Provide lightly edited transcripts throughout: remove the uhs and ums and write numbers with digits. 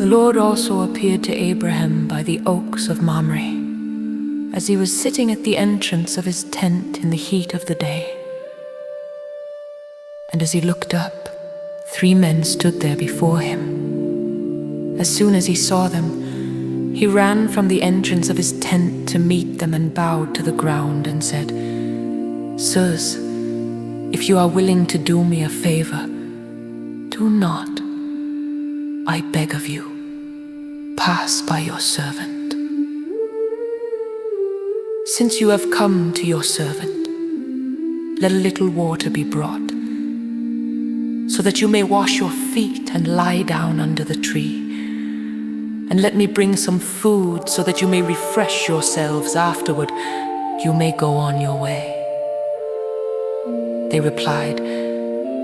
The Lord also appeared to Abraham by the oaks of Mamre, as he was sitting at the entrance of his tent in the heat of the day. And as he looked up, 3 men stood there before him. As soon as he saw them, he ran from the entrance of his tent to meet them and bowed to the ground and said, "Sirs, if you are willing to do me a favor, do not, I beg of you, pass by your servant. Since you have come to your servant, let a little water be brought, so that you may wash your feet and lie down under the tree. And let me bring some food, so that you may refresh yourselves. Afterward, you may go on your way." They replied,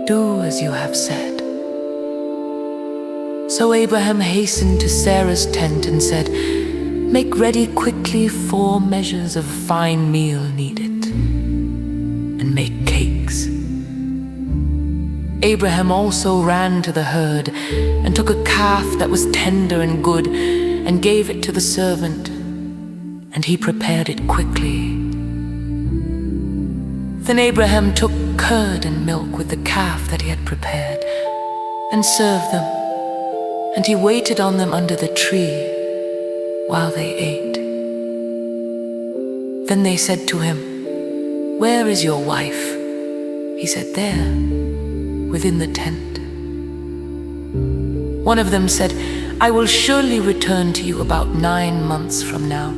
"Do as you have said." So Abraham hastened to Sarah's tent and said, "Make ready quickly 4 measures of fine meal needed, and make cakes." Abraham also ran to the herd and took a calf that was tender and good and gave it to the servant, and he prepared it quickly. Then Abraham took curd and milk with the calf that he had prepared and served them, and he waited on them under the tree while they ate. Then they said to him, "Where is your wife?" He said, "There, within the tent." One of them said, "I will surely return to you about 9 months from now,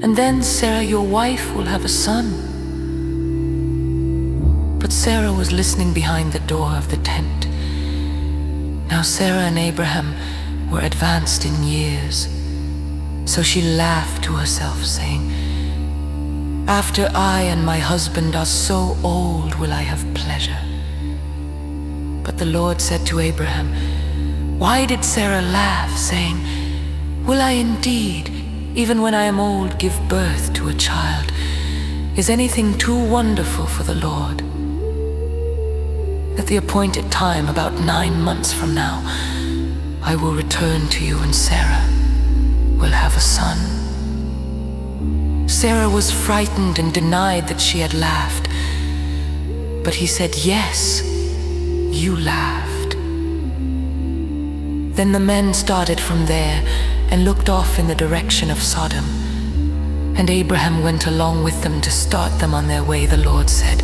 and then Sarah your wife will have a son." But Sarah was listening behind the door of the tent. Now Sarah and Abraham were advanced in years, so she laughed to herself, saying, "After I and my husband are so old, will I have pleasure?" But the Lord said to Abraham, "Why did Sarah laugh, saying, 'Will I indeed, even when I am old, give birth to a child?' Is anything too wonderful for the Lord? At the appointed time, about 9 months from now, I will return to you, and Sarah will have a son." Sarah was frightened and denied that she had laughed. But he said, "Yes, you laughed." Then the men started from there and looked off in the direction of Sodom. And Abraham went along with them to start them on their way. The Lord said,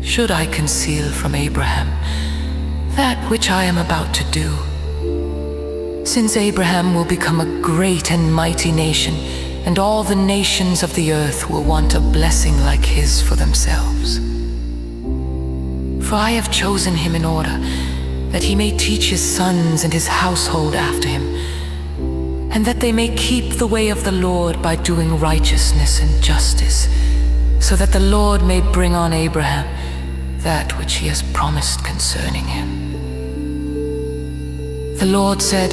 "Should I conceal from Abraham that which I am about to do? Since Abraham will become a great and mighty nation, and all the nations of the earth will want a blessing like his for themselves. For I have chosen him in order that he may teach his sons and his household after him, and that they may keep the way of the Lord by doing righteousness and justice, so that the Lord may bring on Abraham that which he has promised concerning him." The Lord said,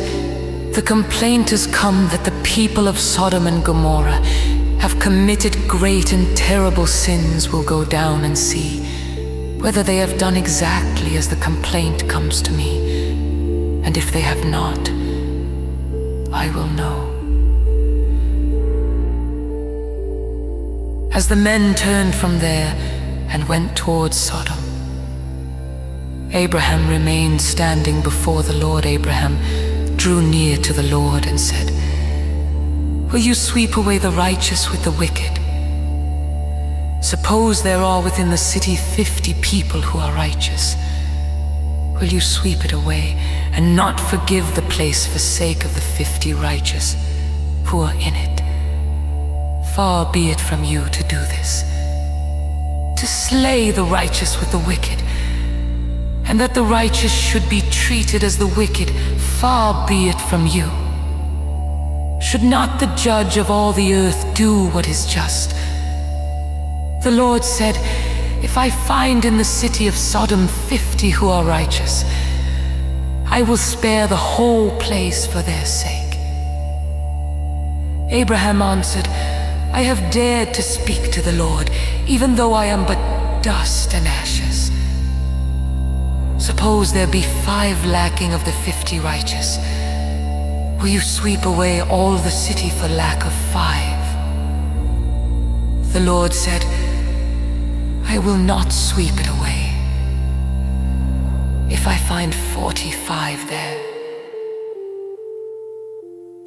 "The complaint has come that the people of Sodom and Gomorrah have committed great and terrible sins. Will go down and see whether they have done exactly as the complaint comes to me, and if they have not, I will know." As the men turned from there and went towards Sodom, Abraham remained standing before the Lord. Abraham drew near to the Lord and said, "Will you sweep away the righteous with the wicked? Suppose there are within the city 50 people who are righteous. Will you sweep it away and not forgive the place for sake of the 50 righteous who are in it? Far be it from you to do this, to slay the righteous with the wicked, and that the righteous should be treated as the wicked. Far be it from you. Should not the judge of all the earth do what is just?" The Lord said, "If I find in the city of Sodom 50 who are righteous, I will spare the whole place for their sake." Abraham answered, "I have dared to speak to the Lord, even though I am but dust and ashes. Suppose there be 5 lacking of the 50 righteous. will you sweep away all the city for lack of 5? The Lord said, I will not sweep it away if I find 45 there.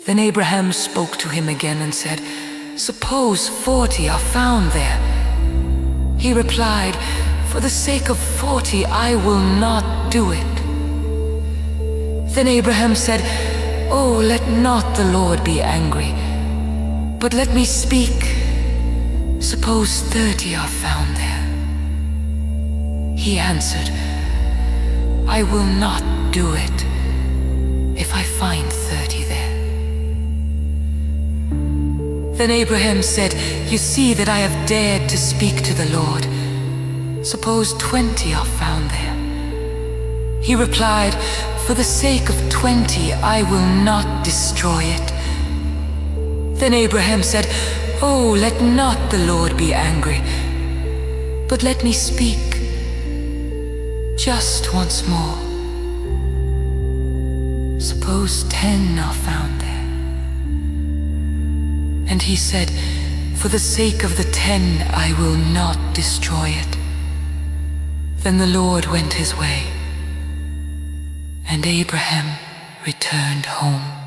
Then Abraham spoke to him again and said, suppose 40 are found there. He replied, for the sake of 40 I will not do it. Then Abraham said, oh, let not the Lord be angry, but let me speak. Suppose 30 are found there. He answered, I will not do it if I find 30 there. Then Abraham said, you see that I have dared to speak to the Lord. Suppose 20 are found there. He replied, for the sake of 20 I will not destroy it. Then Abraham said, oh, let not the Lord be angry, but let me speak just once more. Suppose 10 are found there. And he said, for the sake of the 10 I will not destroy it. Then the Lord went his way, and Abraham returned home.